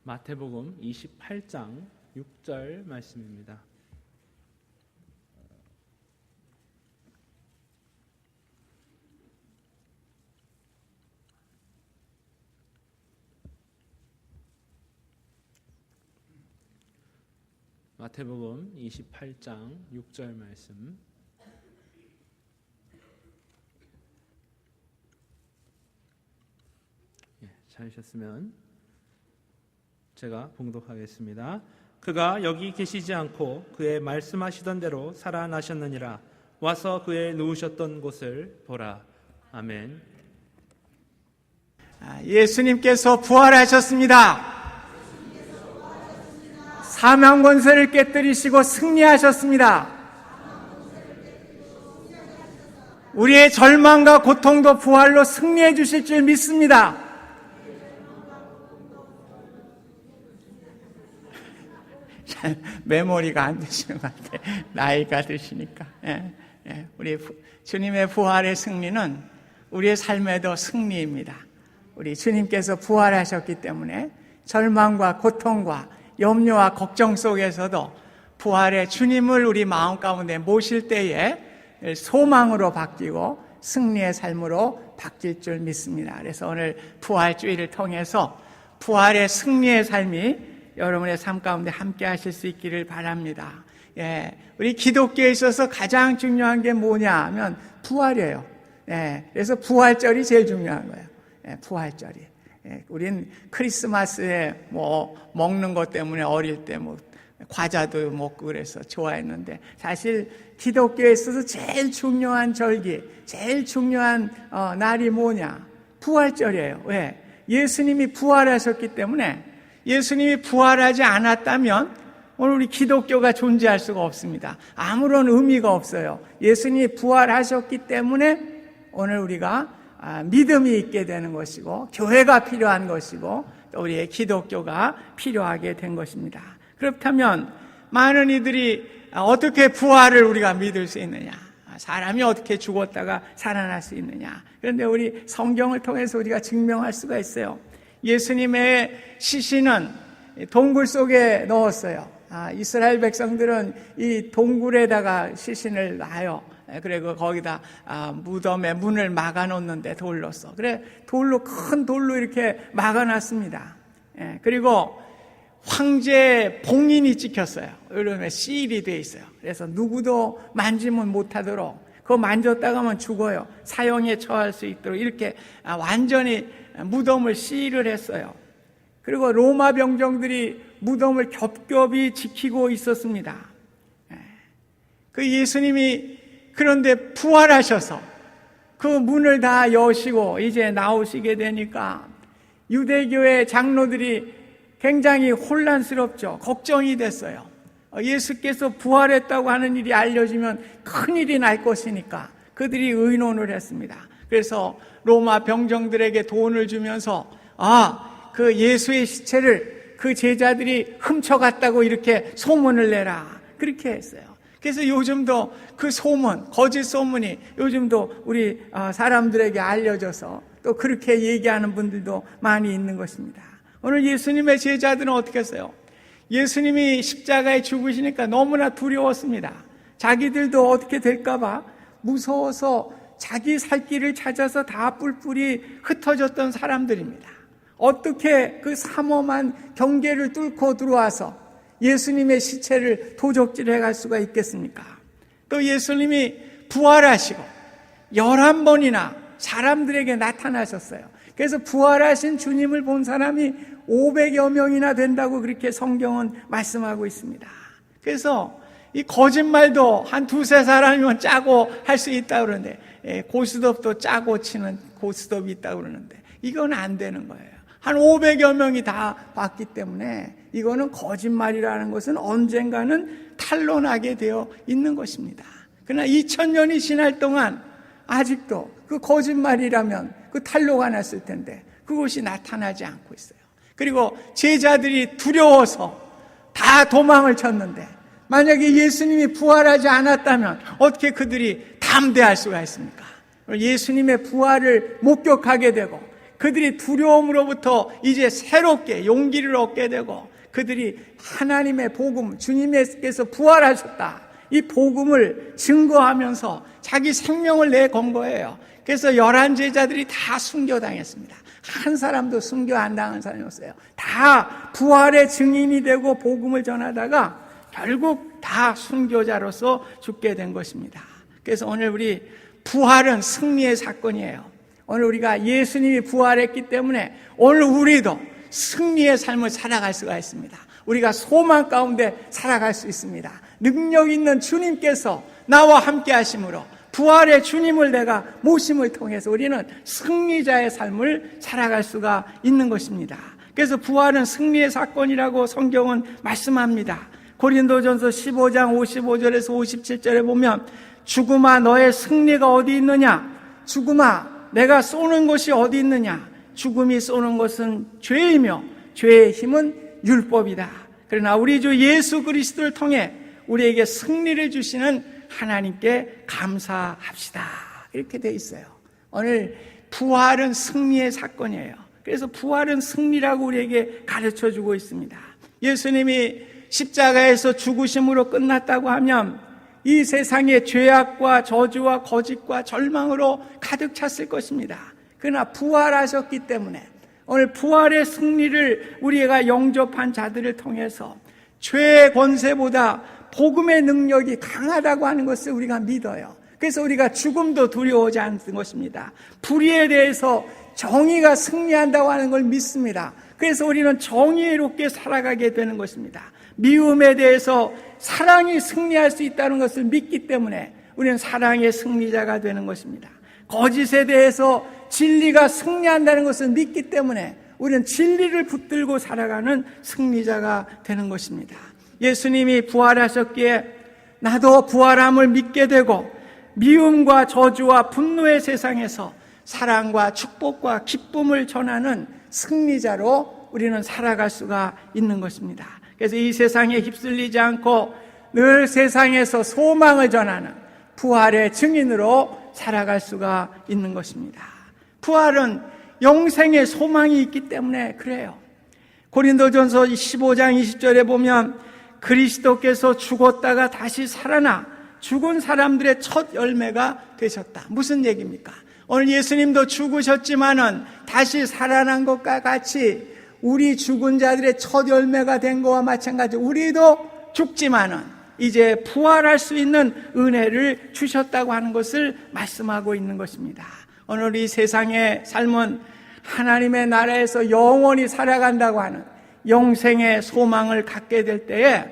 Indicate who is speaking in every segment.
Speaker 1: 마태복음 28장 6절 말씀입니다. 마태복음 28장 6절 말씀. 찾으셨으면 제가 봉독하겠습니다. 그가 여기 계시지 않고 그의 말씀하시던 대로 살아나셨느니라. 와서 그의 누우셨던 곳을 보라. 아멘.
Speaker 2: 예수님께서 부활하셨습니다. 사망 권세를 깨뜨리시고 승리하셨습니다. 우리의 절망과 고통도 부활로 승리해 주실 줄 믿습니다. 메모리가 안 되시는 것 같아요. 나이가 드시니까. 우리 주님의 부활의 승리는 우리의 삶에도 승리입니다. 우리 주님께서 부활하셨기 때문에 절망과 고통과 염려와 걱정 속에서도 부활의 주님을 우리 마음 가운데 모실 때에 소망으로 바뀌고 승리의 삶으로 바뀔 줄 믿습니다. 그래서 오늘 부활주의를 통해서 부활의 승리의 삶이 여러분의 삶 가운데 함께 하실 수 있기를 바랍니다. 우리 기독교에 있어서 가장 중요한 게 뭐냐 하면 부활이에요. 그래서 부활절이 제일 중요한 거예요. 부활절이. 우린 크리스마스에 먹는 것 때문에 어릴 때 과자도 먹고 그래서 좋아했는데, 사실 기독교에 있어서 제일 중요한 절기, 제일 중요한 날이 뭐냐? 부활절이에요. 왜? 예수님이 부활하셨기 때문에. 예수님이 부활하지 않았다면 오늘 우리 기독교가 존재할 수가 없습니다. 아무런 의미가 없어요. 예수님이 부활하셨기 때문에 오늘 우리가 믿음이 있게 되는 것이고, 교회가 필요한 것이고, 또 우리의 기독교가 필요하게 된 것입니다. 그렇다면 많은 이들이 어떻게 부활을 우리가 믿을 수 있느냐? 사람이 어떻게 죽었다가 살아날 수 있느냐? 그런데 우리 성경을 통해서 우리가 증명할 수가 있어요. 예수님의 시신은 동굴 속에 넣었어요. 이스라엘 백성들은 이 동굴에다가 시신을 놔요. 그리고 거기다 무덤에 문을 막아놓는데 돌로서. 그래, 큰 돌로 이렇게 막아놨습니다. 그리고 황제 봉인이 찍혔어요. 이름에 시일이 돼 있어요. 그래서 누구도 만지면 못하도록, 그거 만졌다가 하면 죽어요. 사형에 처할 수 있도록 이렇게 완전히 무덤을 시일을 했어요. 그리고 로마 병정들이 무덤을 겹겹이 지키고 있었습니다. 그 예수님이 그런데 부활하셔서 그 문을 다 여시고 이제 나오시게 되니까 유대교의 장로들이 굉장히 혼란스럽죠. 걱정이 됐어요. 예수께서 부활했다고 하는 일이 알려지면 큰일이 날 것이니까 그들이 의논을 했습니다. 그래서 로마 병정들에게 돈을 주면서 그 예수의 시체를 그 제자들이 훔쳐갔다고 이렇게 소문을 내라, 그렇게 했어요. 그래서 요즘도 그 소문, 거짓 소문이 요즘도 우리 사람들에게 알려져서 또 그렇게 얘기하는 분들도 많이 있는 것입니다. 오늘 예수님의 제자들은 어떻게 했어요? 예수님이 십자가에 죽으시니까 너무나 두려웠습니다. 자기들도 어떻게 될까봐 무서워서 자기 살 길을 찾아서 다 뿔뿔이 흩어졌던 사람들입니다. 어떻게 그 삼엄한 경계를 뚫고 들어와서 예수님의 시체를 도적질해 갈 수가 있겠습니까? 또 예수님이 부활하시고 11번이나 사람들에게 나타나셨어요. 그래서 부활하신 주님을 본 사람이 500여 명이나 된다고 그렇게 성경은 말씀하고 있습니다. 그래서 이 거짓말도 한 두세 사람이면 짜고 할 수 있다고 그러는데, 고스톱도 짜고 치는 고스톱이 있다고 그러는데 이건 안 되는 거예요. 한 500여 명이 다 봤기 때문에 이거는 거짓말이라는 것은 언젠가는 탄로나게 되어 있는 것입니다. 그러나 2000년이 지날 동안 아직도 그 거짓말이라면 그 탄로가 났을 텐데 그것이 나타나지 않고 있어요. 그리고 제자들이 두려워서 다 도망을 쳤는데, 만약에 예수님이 부활하지 않았다면 어떻게 그들이 담대할 수가 있습니까? 예수님의 부활을 목격하게 되고 그들이 두려움으로부터 이제 새롭게 용기를 얻게 되고 그들이 하나님의 복음, 주님께서 부활하셨다, 이 복음을 증거하면서 자기 생명을 내건 거예요. 그래서 11 제자들이 다 순교당했습니다. 한 사람도 순교 안 당한 사람이 없어요. 다 부활의 증인이 되고 복음을 전하다가 결국 다 순교자로서 죽게 된 것입니다. 그래서 오늘 우리 부활은 승리의 사건이에요. 오늘 우리가 예수님이 부활했기 때문에 오늘 우리도 승리의 삶을 살아갈 수가 있습니다. 우리가 소망 가운데 살아갈 수 있습니다. 능력 있는 주님께서 나와 함께 하심으로 부활의 주님을 내가 모심을 통해서 우리는 승리자의 삶을 살아갈 수가 있는 것입니다. 그래서 부활은 승리의 사건이라고 성경은 말씀합니다. 고린도전서 15장 55절에서 57절에 보면 죽음아 너의 승리가 어디 있느냐, 죽음아 내가 쏘는 것이 어디 있느냐, 죽음이 쏘는 것은 죄이며 죄의 힘은 율법이다. 그러나 우리 주 예수 그리스도를 통해 우리에게 승리를 주시는 하나님께 감사합시다. 이렇게 돼 있어요. 오늘 부활은 승리의 사건이에요. 그래서 부활은 승리라고 우리에게 가르쳐주고 있습니다. 예수님이 십자가에서 죽으심으로 끝났다고 하면 이 세상의 죄악과 저주와 거짓과 절망으로 가득 찼을 것입니다. 그러나 부활하셨기 때문에 오늘 부활의 승리를 우리가 영접한 자들을 통해서 죄의 권세보다 복음의 능력이 강하다고 하는 것을 우리가 믿어요. 그래서 우리가 죽음도 두려워하지 않는 것입니다. 불의에 대해서 정의가 승리한다고 하는 걸 믿습니다. 그래서 우리는 정의롭게 살아가게 되는 것입니다. 미움에 대해서 사랑이 승리할 수 있다는 것을 믿기 때문에 우리는 사랑의 승리자가 되는 것입니다. 거짓에 대해서 진리가 승리한다는 것을 믿기 때문에 우리는 진리를 붙들고 살아가는 승리자가 되는 것입니다. 예수님이 부활하셨기에 나도 부활함을 믿게 되고 미움과 저주와 분노의 세상에서 사랑과 축복과 기쁨을 전하는 승리자로 우리는 살아갈 수가 있는 것입니다. 그래서 이 세상에 휩쓸리지 않고 늘 세상에서 소망을 전하는 부활의 증인으로 살아갈 수가 있는 것입니다. 부활은 영생의 소망이 있기 때문에 그래요. 고린도전서 15장 20절에 보면 그리스도께서 죽었다가 다시 살아나 죽은 사람들의 첫 열매가 되셨다. 무슨 얘기입니까? 오늘 예수님도 죽으셨지만은 다시 살아난 것과 같이 우리 죽은 자들의 첫 열매가 된 것과 마찬가지로 우리도 죽지만은 이제 부활할 수 있는 은혜를 주셨다고 하는 것을 말씀하고 있는 것입니다. 오늘 이 세상의 삶은 하나님의 나라에서 영원히 살아간다고 하는 영생의 소망을 갖게 될 때에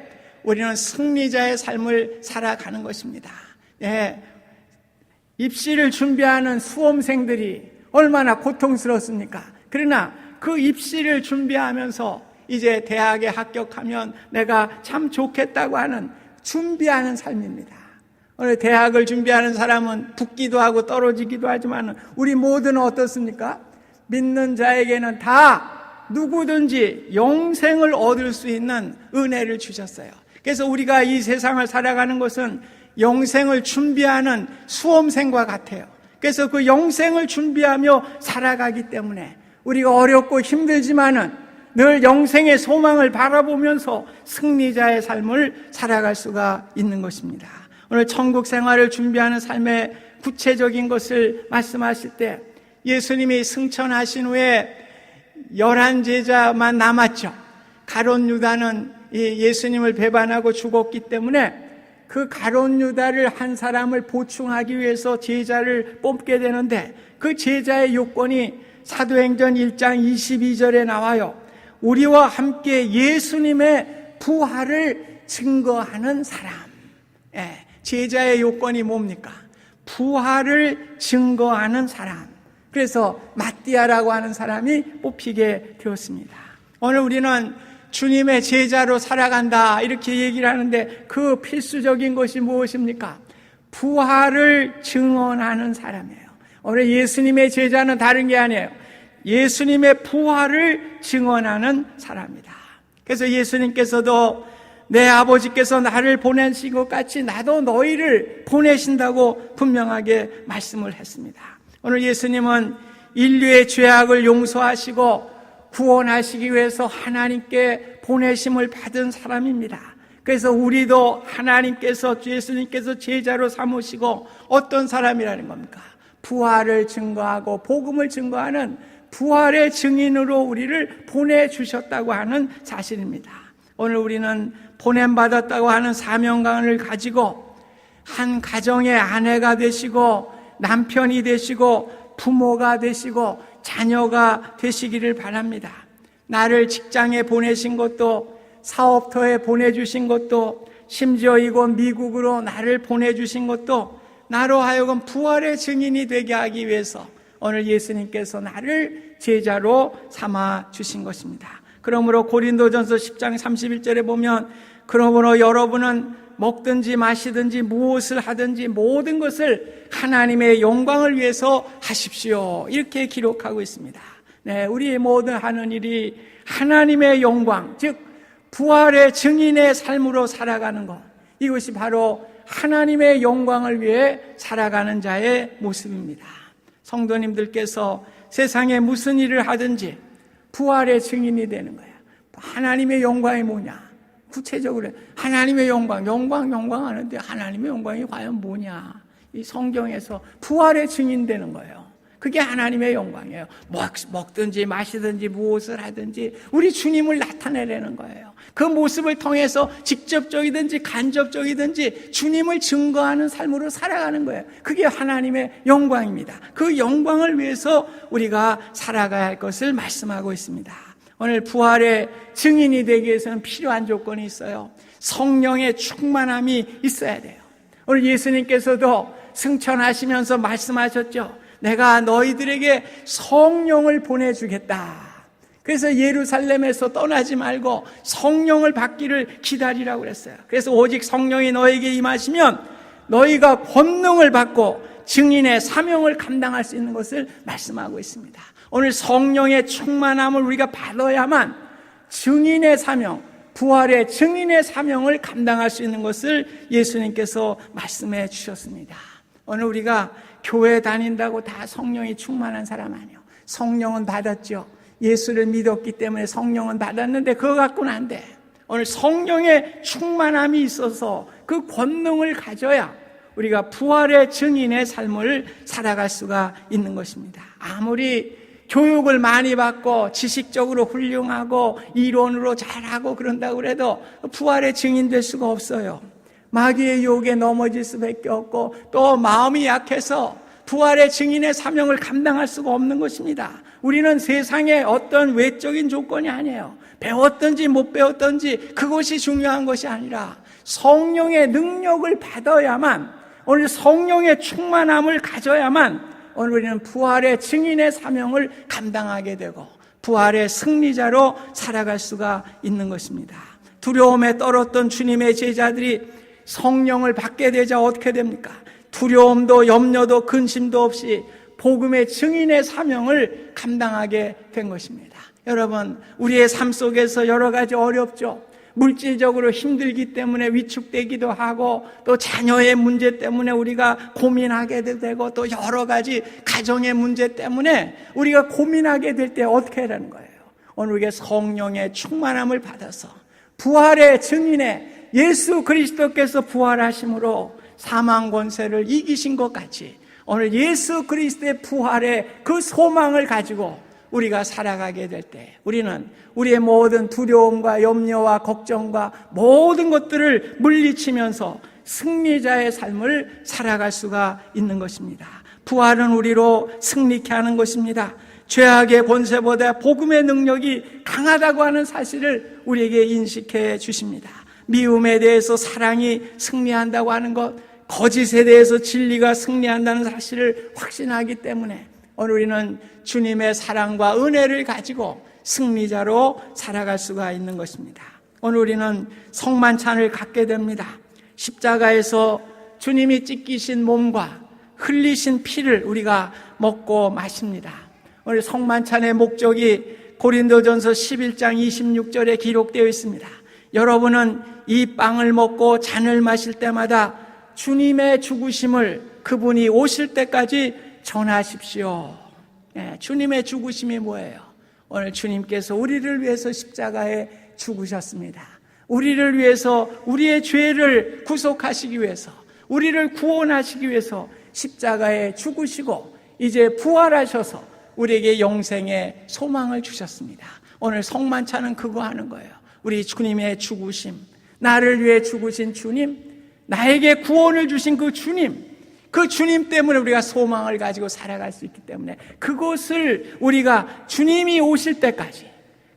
Speaker 2: 우리는 승리자의 삶을 살아가는 것입니다. 예, 입시를 준비하는 수험생들이 얼마나 고통스럽습니까? 그러나 그 입시를 준비하면서 이제 대학에 합격하면 내가 참 좋겠다고 하는 준비하는 삶입니다. 오늘 대학을 준비하는 사람은 붙기도 하고 떨어지기도 하지만 우리 모두는 어떻습니까? 믿는 자에게는 다 누구든지 영생을 얻을 수 있는 은혜를 주셨어요. 그래서 우리가 이 세상을 살아가는 것은 영생을 준비하는 수험생과 같아요. 그래서 그 영생을 준비하며 살아가기 때문에 우리가 어렵고 힘들지만은 늘 영생의 소망을 바라보면서 승리자의 삶을 살아갈 수가 있는 것입니다. 오늘 천국 생활을 준비하는 삶의 구체적인 것을 말씀하실 때 예수님이 승천하신 후에 11 제자만 남았죠. 가룟 유다는 예수님을 배반하고 죽었기 때문에 그 가룟 유다를 한 사람을 보충하기 위해서 제자를 뽑게 되는데 그 제자의 요건이 사도행전 1장 22절에 나와요. 우리와 함께 예수님의 부활을 증거하는 사람. 예, 제자의 요건이 뭡니까? 부활을 증거하는 사람. 그래서 마띠아라고 하는 사람이 뽑히게 되었습니다. 오늘 우리는 주님의 제자로 살아간다 이렇게 얘기를 하는데 그 필수적인 것이 무엇입니까? 부활을 증언하는 사람이에요. 오늘 예수님의 제자는 다른 게 아니에요. 예수님의 부활을 증언하는 사람이다. 그래서 예수님께서도 내 아버지께서 나를 보내신 것 같이 나도 너희를 보내신다고 분명하게 말씀을 했습니다. 오늘 예수님은 인류의 죄악을 용서하시고 구원하시기 위해서 하나님께 보내심을 받은 사람입니다. 그래서 우리도 하나님께서, 예수님께서 제자로 삼으시고 어떤 사람이라는 겁니까? 부활을 증거하고 복음을 증거하는 부활의 증인으로 우리를 보내주셨다고 하는 사실입니다. 오늘 우리는 보냄받았다고 하는 사명감을 가지고 한 가정의 아내가 되시고 남편이 되시고 부모가 되시고 자녀가 되시기를 바랍니다. 나를 직장에 보내신 것도, 사업터에 보내주신 것도, 심지어 이곳 미국으로 나를 보내주신 것도 나로 하여금 부활의 증인이 되게 하기 위해서 오늘 예수님께서 나를 제자로 삼아 주신 것입니다. 그러므로 고린도전서 10장 31절에 보면, 그러므로 여러분은 먹든지 마시든지 무엇을 하든지 모든 것을 하나님의 영광을 위해서 하십시오, 이렇게 기록하고 있습니다. 네, 우리 모든 하는 일이 하나님의 영광, 즉 부활의 증인의 삶으로 살아가는 것, 이것이 바로 하나님의 영광을 위해 살아가는 자의 모습입니다. 성도님들께서 세상에 무슨 일을 하든지 부활의 증인이 되는 거예요. 하나님의 영광이 뭐냐? 구체적으로 하나님의 영광 하는데 하나님의 영광이 과연 뭐냐? 이 성경에서 부활의 증인되는 거예요. 그게 하나님의 영광이에요. 먹든지 마시든지 무엇을 하든지 우리 주님을 나타내려는 거예요. 그 모습을 통해서 직접적이든지 간접적이든지 주님을 증거하는 삶으로 살아가는 거예요. 그게 하나님의 영광입니다. 그 영광을 위해서 우리가 살아가야 할 것을 말씀하고 있습니다. 오늘 부활의 증인이 되기 위해서는 필요한 조건이 있어요. 성령의 충만함이 있어야 돼요. 오늘 예수님께서도 승천하시면서 말씀하셨죠. 내가 너희들에게 성령을 보내주겠다. 그래서 예루살렘에서 떠나지 말고 성령을 받기를 기다리라고 그랬어요. 그래서 오직 성령이 너에게 임하시면 너희가 권능을 받고 증인의 사명을 감당할 수 있는 것을 말씀하고 있습니다. 오늘 성령의 충만함을 우리가 받아야만 증인의 사명, 부활의 증인의 사명을 감당할 수 있는 것을 예수님께서 말씀해 주셨습니다. 오늘 우리가 교회 다닌다고 다 성령이 충만한 사람 아니에요. 성령은 받았죠. 예수를 믿었기 때문에 성령은 받았는데 그거 갖고는 안 돼. 오늘 성령의 충만함이 있어서 그 권능을 가져야 우리가 부활의 증인의 삶을 살아갈 수가 있는 것입니다. 아무리 교육을 많이 받고 지식적으로 훌륭하고 이론으로 잘하고 그런다고 해도 부활의 증인 될 수가 없어요. 마귀의 유혹에 넘어질 수밖에 없고 또 마음이 약해서 부활의 증인의 사명을 감당할 수가 없는 것입니다. 우리는 세상의 어떤 외적인 조건이 아니에요. 배웠든지 못 배웠든지 그것이 중요한 것이 아니라 성령의 능력을 받아야만, 오늘 성령의 충만함을 가져야만 오늘 우리는 부활의 증인의 사명을 감당하게 되고 부활의 승리자로 살아갈 수가 있는 것입니다. 두려움에 떨었던 주님의 제자들이 성령을 받게 되자 어떻게 됩니까? 두려움도 염려도 근심도 없이 복음의 증인의 사명을 감당하게 된 것입니다. 여러분, 우리의 삶 속에서 여러 가지 어렵죠. 물질적으로 힘들기 때문에 위축되기도 하고 또 자녀의 문제 때문에 우리가 고민하게 되고 또 여러 가지 가정의 문제 때문에 우리가 고민하게 될 때 어떻게 하라는 거예요? 오늘 우리가 성령의 충만함을 받아서 부활의 증인의 예수 그리스도께서 부활하심으로 사망 권세를 이기신 것 같이 오늘 예수 그리스도의 부활의 그 소망을 가지고 우리가 살아가게 될 때 우리는 우리의 모든 두려움과 염려와 걱정과 모든 것들을 물리치면서 승리자의 삶을 살아갈 수가 있는 것입니다. 부활은 우리로 승리케 하는 것입니다. 죄악의 권세보다 복음의 능력이 강하다고 하는 사실을 우리에게 인식해 주십니다. 미움에 대해서 사랑이 승리한다고 하는 것, 거짓에 대해서 진리가 승리한다는 사실을 확신하기 때문에 오늘 우리는 주님의 사랑과 은혜를 가지고 승리자로 살아갈 수가 있는 것입니다. 오늘 우리는 성만찬을 갖게 됩니다. 십자가에서 주님이 찢기신 몸과 흘리신 피를 우리가 먹고 마십니다. 오늘 성만찬의 목적이 고린도전서 11장 26절에 기록되어 있습니다. 여러분은 이 빵을 먹고 잔을 마실 때마다 주님의 죽으심을 그분이 오실 때까지 전하십시오. 주님의 죽으심이 뭐예요? 오늘 주님께서 우리를 위해서 십자가에 죽으셨습니다. 우리를 위해서, 우리의 죄를 구속하시기 위해서, 우리를 구원하시기 위해서 십자가에 죽으시고 이제 부활하셔서 우리에게 영생의 소망을 주셨습니다. 오늘 성만찬은 그거 하는 거예요. 우리 주님의 죽으심, 나를 위해 죽으신 주님, 나에게 구원을 주신 그 주님 때문에 우리가 소망을 가지고 살아갈 수 있기 때문에 그것을 우리가 주님이 오실 때까지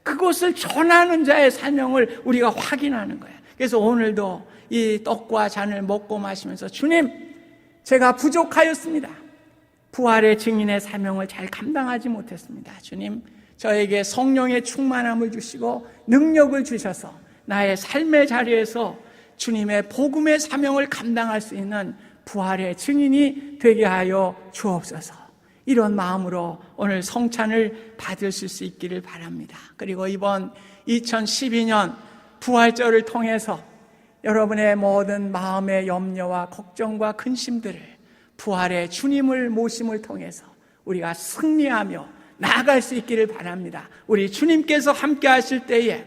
Speaker 2: 그것을 전하는 자의 사명을 우리가 확인하는 거예요. 그래서 오늘도 이 떡과 잔을 먹고 마시면서 주님, 제가 부족하였습니다. 부활의 증인의 사명을 잘 감당하지 못했습니다. 주님, 저에게 성령의 충만함을 주시고 능력을 주셔서 나의 삶의 자리에서 주님의 복음의 사명을 감당할 수 있는 부활의 증인이 되게 하여 주옵소서. 이런 마음으로 오늘 성찬을 받으실 수 있기를 바랍니다. 그리고 이번 2012년 부활절을 통해서 여러분의 모든 마음의 염려와 걱정과 근심들을 부활의 주님을 모심을 통해서 우리가 승리하며 나아갈 수 있기를 바랍니다. 우리 주님께서 함께 하실 때에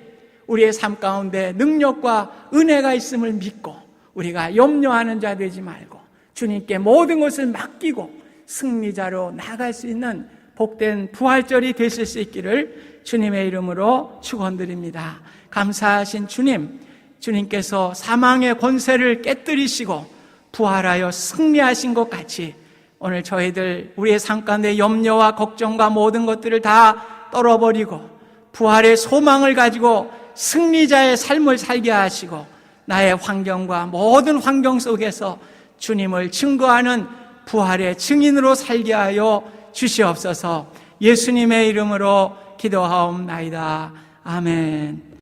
Speaker 2: 우리의 삶 가운데 능력과 은혜가 있음을 믿고 우리가 염려하는 자 되지 말고 주님께 모든 것을 맡기고 승리자로 나아갈 수 있는 복된 부활절이 되실 수 있기를 주님의 이름으로 축원드립니다. 감사하신 주님, 주님께서 사망의 권세를 깨뜨리시고 부활하여 승리하신 것 같이 오늘 저희들 우리의 삶 가운데 염려와 걱정과 모든 것들을 다 떨어버리고 부활의 소망을 가지고 승리자의 삶을 살게 하시고 나의 환경과 모든 환경 속에서 주님을 증거하는 부활의 증인으로 살게 하여 주시옵소서. 예수님의 이름으로 기도하옵나이다. 아멘.